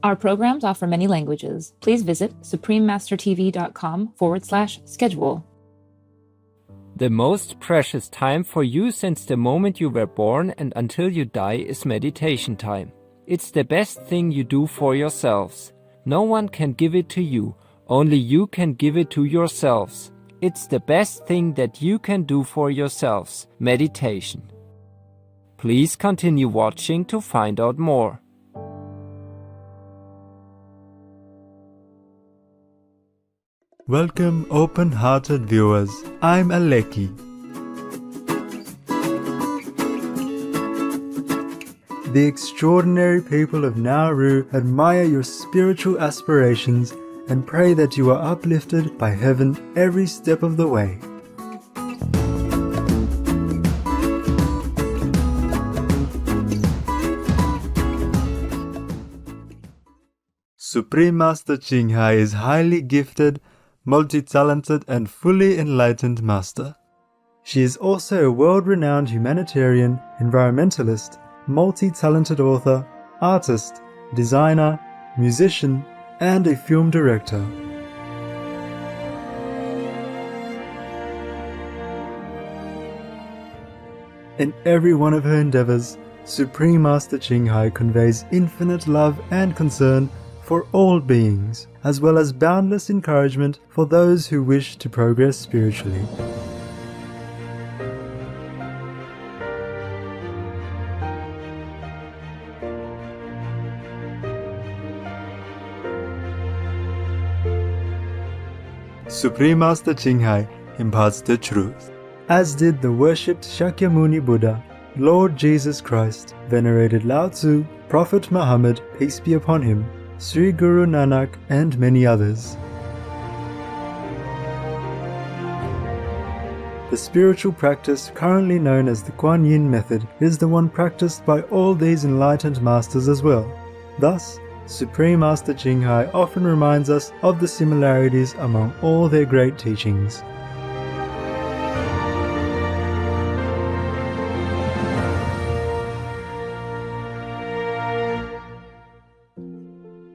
Our programs offer many languages. Please visit suprememastertv.com/schedule. The most precious time for you since the moment you were born and until you die is meditation time. It's the best thing you do for yourselves. No one can give it to you. Only you can give it to yourselves. It's the best thing that you can do for yourselves, meditation. Please continue watching to find out more. Welcome, open-hearted viewers. I'm Aleki. The extraordinary people of Nauru admire your spiritual aspirations and pray that you are uplifted by heaven every step of the way. Supreme Master Ching Hai is highly gifted, multi-talented and fully enlightened master. She is also a world-renowned humanitarian, environmentalist, multi-talented author, artist, designer, musician, and a film director. In every one of her endeavors, Supreme Master Ching Hai conveys infinite love and concern for all beings, as well as boundless encouragement for those who wish to progress spiritually. Supreme Master Ching Hai imparts the truth, as did the worshipped Shakyamuni Buddha, Lord Jesus Christ, venerated Lao Tzu, Prophet Muhammad, peace be upon him, Sri Guru Nanak, and many others. The spiritual practice currently known as the Kuan Yin method is the one practiced by all these enlightened masters as well. Thus, Supreme Master Ching Hai often reminds us of the similarities among all their great teachings.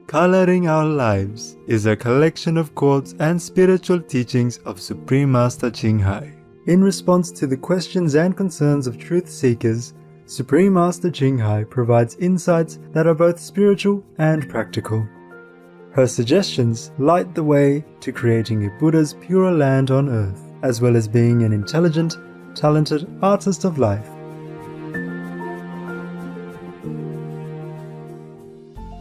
Coloring Our Lives is a collection of quotes and spiritual teachings of Supreme Master Ching Hai. In response to the questions and concerns of truth seekers, Supreme Master Ching Hai provides insights that are both spiritual and practical. Her suggestions light the way to creating a Buddha's pure land on earth, as well as being an intelligent, talented artist of life.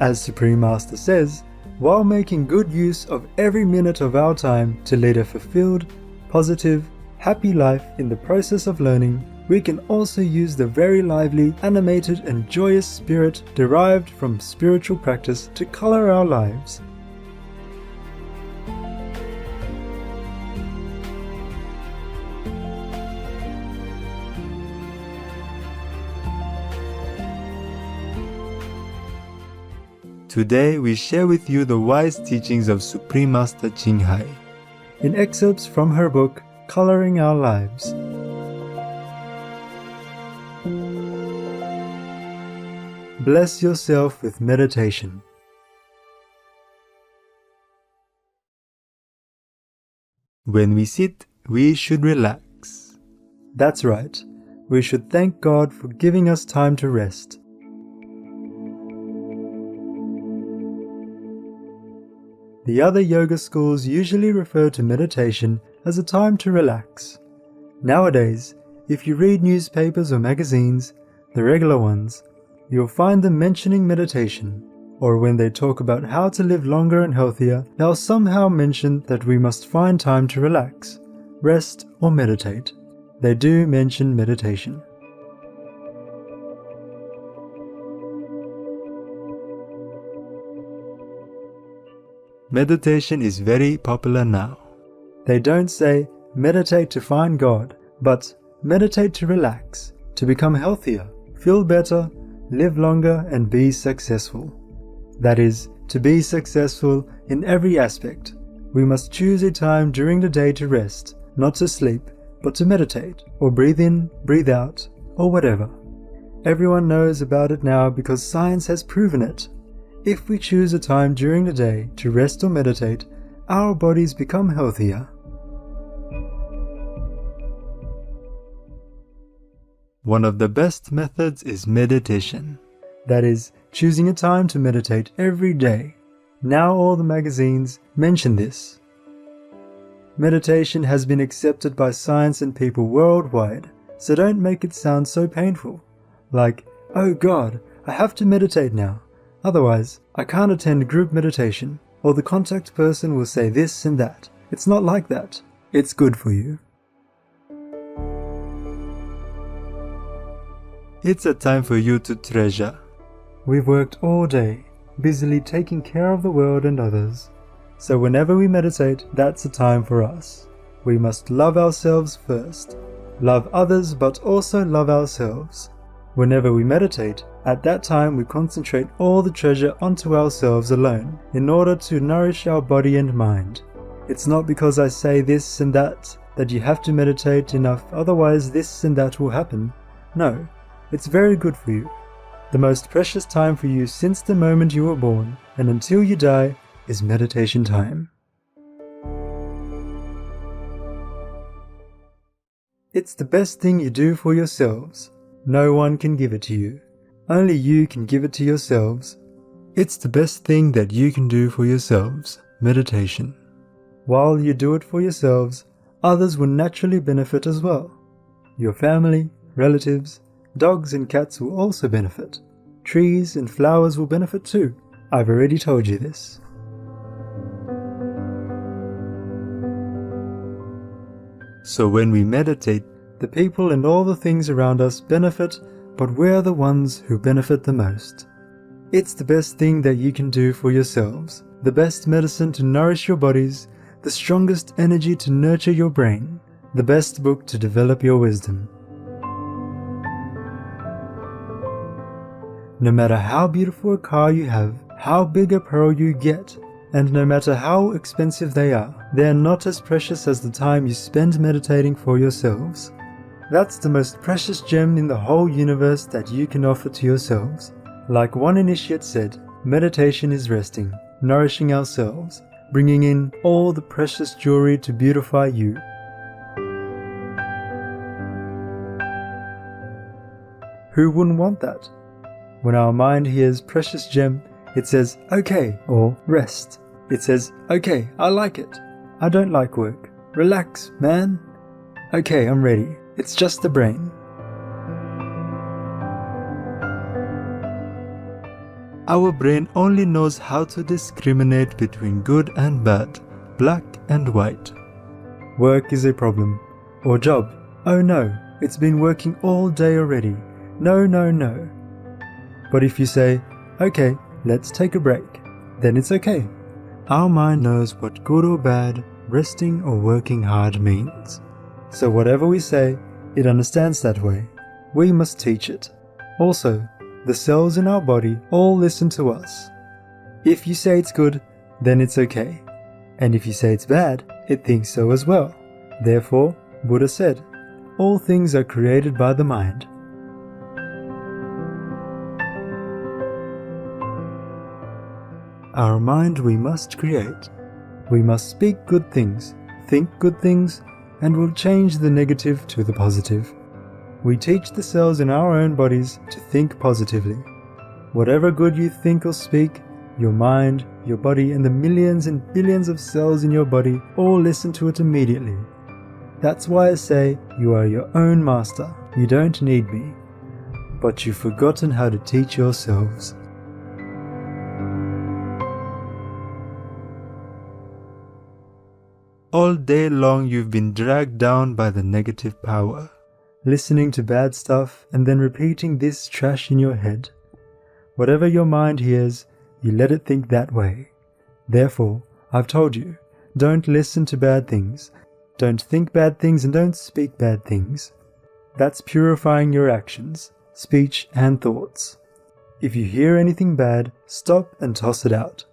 As Supreme Master says, while making good use of every minute of our time to lead a fulfilled, positive, happy life in the process of learning, we can also use the very lively, animated and joyous spirit derived from spiritual practice to color our lives. Today we share with you the wise teachings of Supreme Master Ching Hai, in excerpts from her book, Coloring Our Lives. Bless yourself with meditation. When we sit, we should relax. That's right, we should thank God for giving us time to rest. The other yoga schools usually refer to meditation as a time to relax. Nowadays, if you read newspapers or magazines, the regular ones, you'll find them mentioning meditation, or when they talk about how to live longer and healthier, they'll somehow mention that we must find time to relax, rest or meditate. They do mention meditation. Meditation is very popular now. They don't say meditate to find God, but meditate to relax, to become healthier, feel better, live longer and be successful. That is, to be successful in every aspect. We must choose a time during the day to rest, not to sleep, but to meditate, or breathe in, breathe out, or whatever. Everyone knows about it now because science has proven it. If we choose a time during the day to rest or meditate, our bodies become healthier. One of the best methods is meditation. That is, choosing a time to meditate every day. Now all the magazines mention this. Meditation has been accepted by science and people worldwide, so don't make it sound so painful. Like, oh God, I have to meditate now. Otherwise, I can't attend group meditation, or the contact person will say this and that. It's not like that. It's good for you. It's a time for you to treasure. We've worked all day, busily taking care of the world and others. So whenever we meditate, that's a time for us. We must love ourselves first. Love others, but also love ourselves. Whenever we meditate, at that time we concentrate all the treasure onto ourselves alone, in order to nourish our body and mind. It's not because I say this and that you have to meditate enough, otherwise this and that will happen. No, it's very good for you. The most precious time for you since the moment you were born and until you die is meditation time. It's the best thing you do for yourselves. No one can give it to you. Only you can give it to yourselves. It's the best thing that you can do for yourselves, meditation. While you do it for yourselves, others will naturally benefit as well. Your family, relatives, dogs and cats will also benefit. Trees and flowers will benefit too. I've already told you this. So when we meditate, the people and all the things around us benefit, but we're the ones who benefit the most. It's the best thing that you can do for yourselves, the best medicine to nourish your bodies, the strongest energy to nurture your brain, the best book to develop your wisdom. No matter how beautiful a car you have, how big a pearl you get, and no matter how expensive they are not as precious as the time you spend meditating for yourselves. That's the most precious gem in the whole universe that you can offer to yourselves. Like one initiate said, meditation is resting, nourishing ourselves, bringing in all the precious jewelry to beautify you. Who wouldn't want that? When our mind hears precious gem, it says, okay, or rest. It says, okay, I like it. I don't like work. Relax, man. Okay, I'm ready. It's just the brain. Our brain only knows how to discriminate between good and bad, black and white. Work is a problem. Or job. Oh no, it's been working all day already. No, no, no. But if you say, okay, let's take a break, then it's okay. Our mind knows what good or bad, resting or working hard means. So whatever we say, it understands that way. We must teach it. Also, the cells in our body all listen to us. If you say it's good, then it's okay. And if you say it's bad, it thinks so as well. Therefore, Buddha said, all things are created by the mind. Our mind we must create. We must speak good things, think good things, and will change the negative to the positive. We teach the cells in our own bodies to think positively. Whatever good you think or speak, your mind, your body, and the millions and billions of cells in your body all listen to it immediately. That's why I say you are your own master. You don't need me. But you've forgotten how to teach yourselves. All day long you've been dragged down by the negative power, listening to bad stuff and then repeating this trash in your head. Whatever your mind hears, you let it think that way. Therefore, I've told you, don't listen to bad things, don't think bad things, and don't speak bad things. That's purifying your actions, speech and thoughts. If you hear anything bad, stop and toss it out.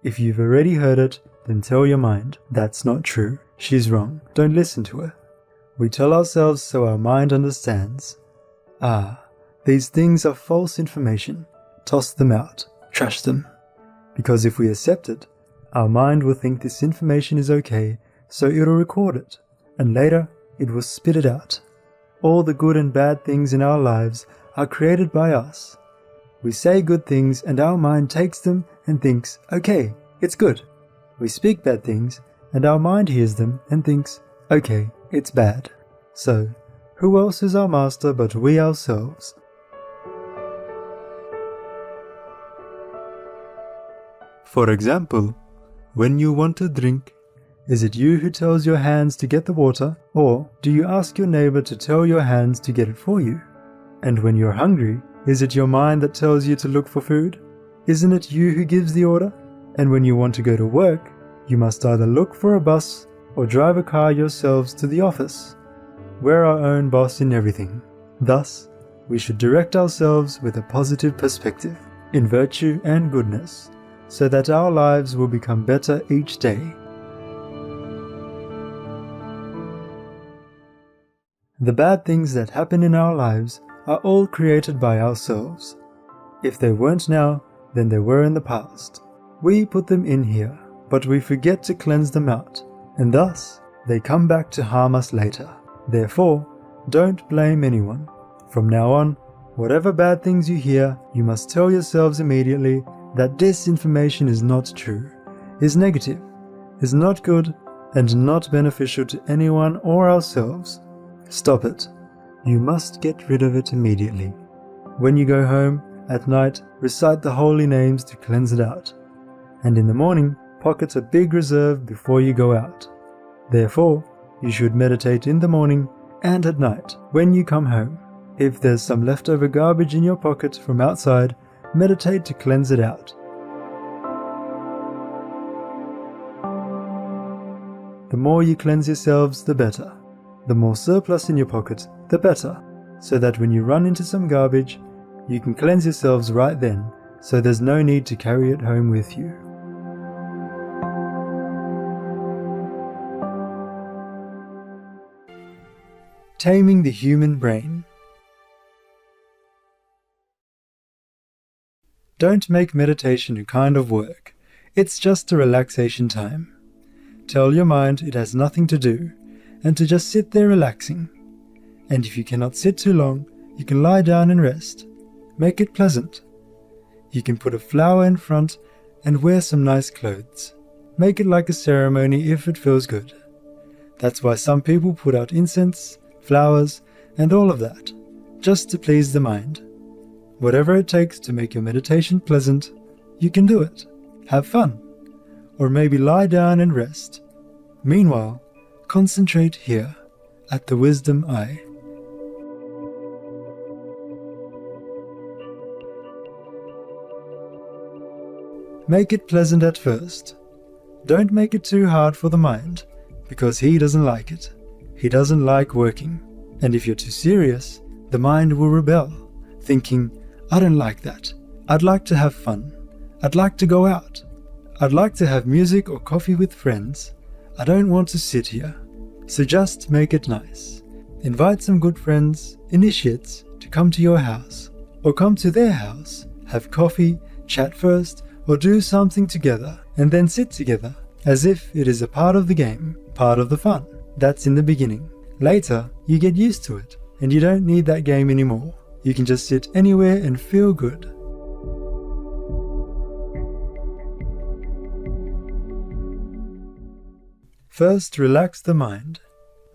If you've already heard it, then tell your mind, that's not true, she's wrong, don't listen to her. We tell ourselves so our mind understands. These things are false information. Toss them out, trash them. Because if we accept it, our mind will think this information is okay, so it'll record it, and later it will spit it out. All the good and bad things in our lives are created by us. We say good things and our mind takes them and thinks, okay, it's good. We speak bad things and our mind hears them and thinks, okay, it's bad. So, who else is our master but we ourselves? For example, when you want to drink, is it you who tells your hands to get the water, or do you ask your neighbor to tell your hands to get it for you? And when you're hungry, is it your mind that tells you to look for food? Isn't it you who gives the order? And when you want to go to work, you must either look for a bus or drive a car yourselves to the office. We're our own boss in everything. Thus, we should direct ourselves with a positive perspective, in virtue and goodness, so that our lives will become better each day. The bad things that happen in our lives are all created by ourselves. If they weren't now, then they were in the past. We put them in here, but we forget to cleanse them out, and thus they come back to harm us later. Therefore, don't blame anyone. From now on, whatever bad things you hear, you must tell yourselves immediately that this information is not true, is negative, is not good, and not beneficial to anyone or ourselves. Stop it. You must get rid of it immediately. When you go home, at night, recite the holy names to cleanse it out. And in the morning, pocket a big reserve before you go out. Therefore, you should meditate in the morning and at night when you come home. If there's some leftover garbage in your pocket from outside, meditate to cleanse it out. The more you cleanse yourselves, the better. The more surplus in your pocket, the better, so that when you run into some garbage, you can cleanse yourselves right then, so there's no need to carry it home with you. Taming the human brain. Don't make meditation a kind of work. It's just a relaxation time. Tell your mind it has nothing to do, and to just sit there relaxing. And if you cannot sit too long, you can lie down and rest. Make it pleasant. You can put a flower in front and wear some nice clothes. Make it like a ceremony if it feels good. That's why some people put out incense, flowers, and all of that, just to please the mind. Whatever it takes to make your meditation pleasant, you can do it. Have fun. Or maybe lie down and rest. Meanwhile, concentrate here, at the wisdom eye. Make it pleasant at first. Don't make it too hard for the mind, because he doesn't like it. He doesn't like working. And if you're too serious, the mind will rebel, thinking, I don't like that. I'd like to have fun. I'd like to go out. I'd like to have music or coffee with friends. I don't want to sit here. So just make it nice. Invite some good friends, initiates, to come to your house, or come to their house, have coffee, chat first, or do something together, and then sit together, as if it is a part of the game, part of the fun. That's in the beginning. Later, you get used to it, and you don't need that game anymore. You can just sit anywhere and feel good. First, relax the mind.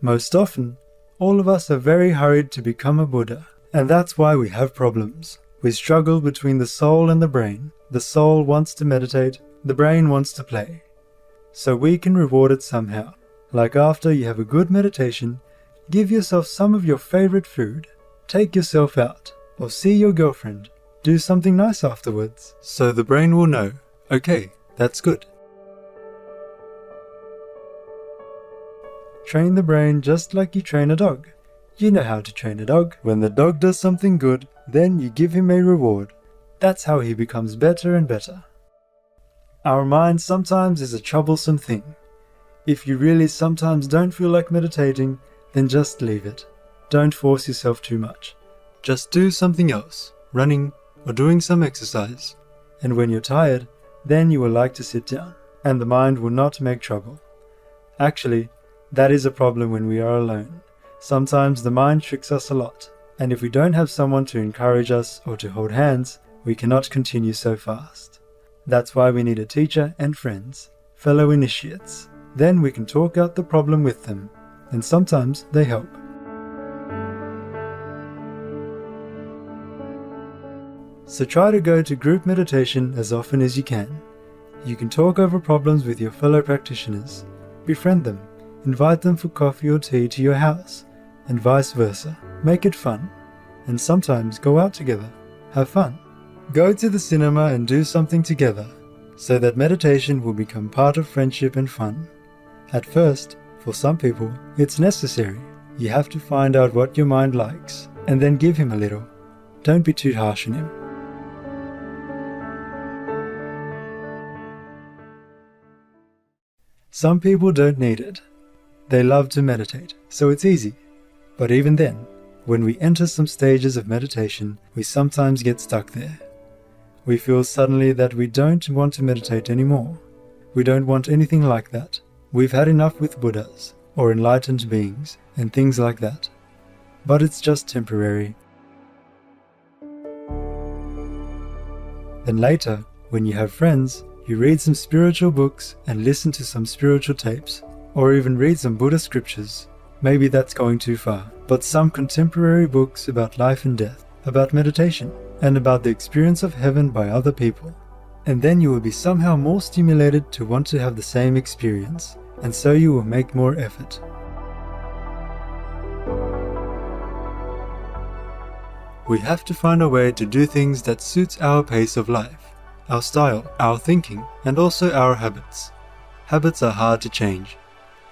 Most often, all of us are very hurried to become a Buddha, and that's why we have problems. We struggle between the soul and the brain. The soul wants to meditate, the brain wants to play. So we can reward it somehow. Like after you have a good meditation, give yourself some of your favorite food. Take yourself out, or see your girlfriend. Do something nice afterwards, so the brain will know, okay, that's good. Train the brain just like you train a dog. You know how to train a dog. When the dog does something good, then you give him a reward. That's how he becomes better and better. Our mind sometimes is a troublesome thing. If you really sometimes don't feel like meditating, then just leave it. Don't force yourself too much. Just do something else, running or doing some exercise. And when you're tired, then you will like to sit down, and the mind will not make trouble. Actually, that is a problem when we are alone. Sometimes the mind tricks us a lot, and if we don't have someone to encourage us or to hold hands, we cannot continue so fast. That's why we need a teacher and friends, fellow initiates. Then we can talk out the problem with them, and sometimes they help. So try to go to group meditation as often as you can. You can talk over problems with your fellow practitioners, befriend them, invite them for coffee or tea to your house, and vice versa. Make it fun, and sometimes go out together. Have fun. Go to the cinema and do something together, so that meditation will become part of friendship and fun. At first, for some people, it's necessary. You have to find out what your mind likes, and then give him a little. Don't be too harsh on him. Some people don't need it. They love to meditate, so it's easy. But even then, when we enter some stages of meditation, we sometimes get stuck there. We feel suddenly that we don't want to meditate anymore. We don't want anything like that. We've had enough with Buddhas, or enlightened beings, and things like that. But it's just temporary. Then later, when you have friends, you read some spiritual books and listen to some spiritual tapes, or even read some Buddha scriptures. Maybe that's going too far, but some contemporary books about life and death, about meditation, and about the experience of heaven by other people. And then you will be somehow more stimulated to want to have the same experience, and so you will make more effort. We have to find a way to do things that suits our pace of life, our style, our thinking, and also our habits. Habits are hard to change.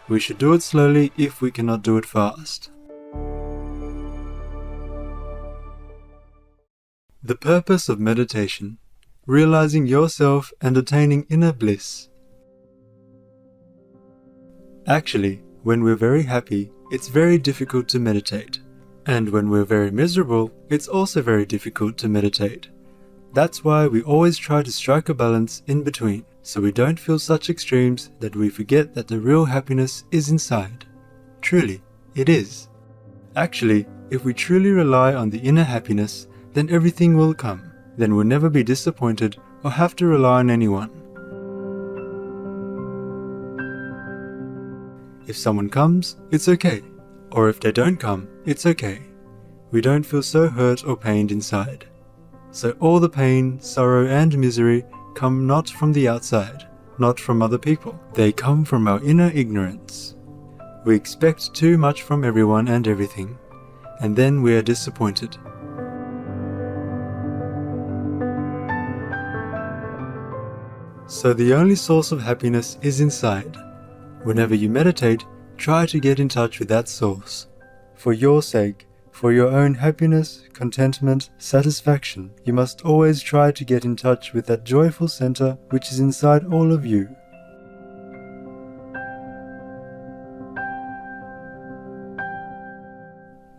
We should do it slowly if we cannot do it fast. The purpose of meditation: realizing yourself and attaining inner bliss. Actually, when we're very happy, it's very difficult to meditate. And when we're very miserable, it's also very difficult to meditate. That's why we always try to strike a balance in between, so we don't feel such extremes that we forget that the real happiness is inside. Truly, it is. Actually, if we truly rely on the inner happiness, then everything will come. Then we'll never be disappointed or have to rely on anyone. If someone comes, it's okay. Or if they don't come, it's okay. We don't feel so hurt or pained inside. So all the pain, sorrow and misery come not from the outside, not from other people. They come from our inner ignorance. We expect too much from everyone and everything, and then we are disappointed. So the only source of happiness is inside. Whenever you meditate, try to get in touch with that source. For your sake, for your own happiness, contentment, satisfaction, you must always try to get in touch with that joyful center which is inside all of you.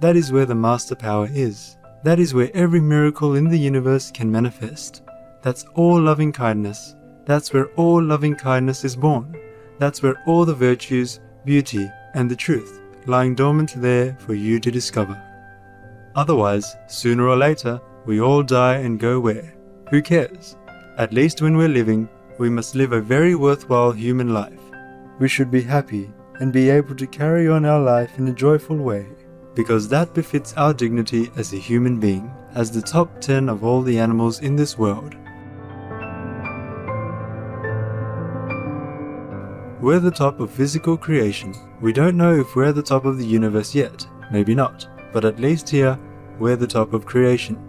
That is where the master power is. That is where every miracle in the universe can manifest. That's all loving kindness. That's where all loving kindness is born. That's where all the virtues, beauty, and the truth lying dormant there for you to discover. Otherwise, sooner or later, we all die and go where? Who cares? At least when we're living, we must live a very worthwhile human life. We should be happy and be able to carry on our life in a joyful way, because that befits our dignity as a human being, as the top 10 of all the animals in this world. We're the top of physical creation. We don't know if we're the top of the universe yet, maybe not, but at least here, we're the top of creation.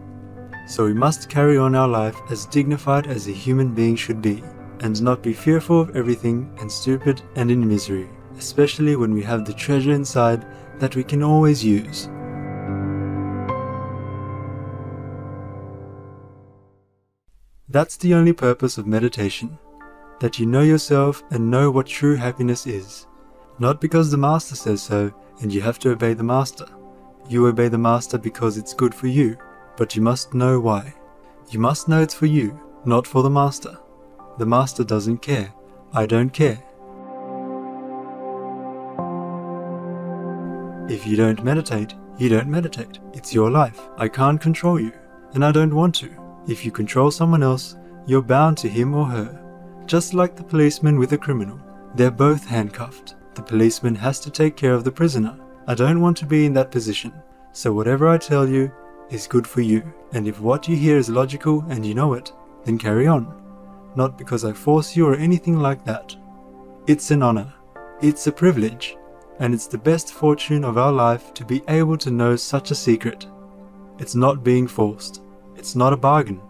So we must carry on our life as dignified as a human being should be, and not be fearful of everything and stupid and in misery, especially when we have the treasure inside that we can always use. That's the only purpose of meditation, that you know yourself and know what true happiness is. Not because the master says so and you have to obey the master. You obey the master because it's good for you, but you must know why. You must know it's for you, not for the master. The Master doesn't care. I don't care. If you don't meditate, you don't meditate. It's your life. I can't control you, and I don't want to. If you control someone else, you're bound to him or her. Just like the policeman with a criminal. They're both handcuffed. The policeman has to take care of the prisoner. I don't want to be in that position. So whatever I tell you is good for you. And if what you hear is logical and you know it, then carry on. Not because I force you or anything like that. It's an honor. It's a privilege. And it's the best fortune of our life to be able to know such a secret. It's not being forced. It's not a bargain.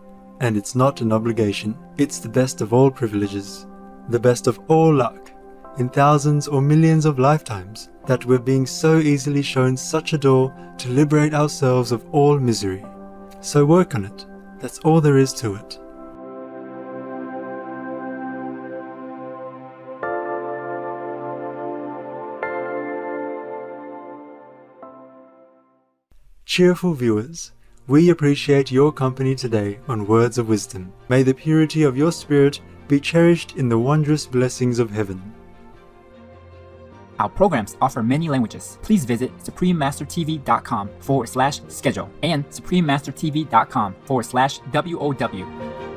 And it's not an obligation. It's the best of all privileges. The best of all luck. In thousands or millions of lifetimes, that we're being so easily shown such a door to liberate ourselves of all misery. So work on it. That's all there is to it. Cheerful viewers, we appreciate your company today on Words of Wisdom. May the purity of your spirit be cherished in the wondrous blessings of heaven. Our programs offer many languages. Please visit suprememastertv.com/schedule and suprememastertv.com/WOW.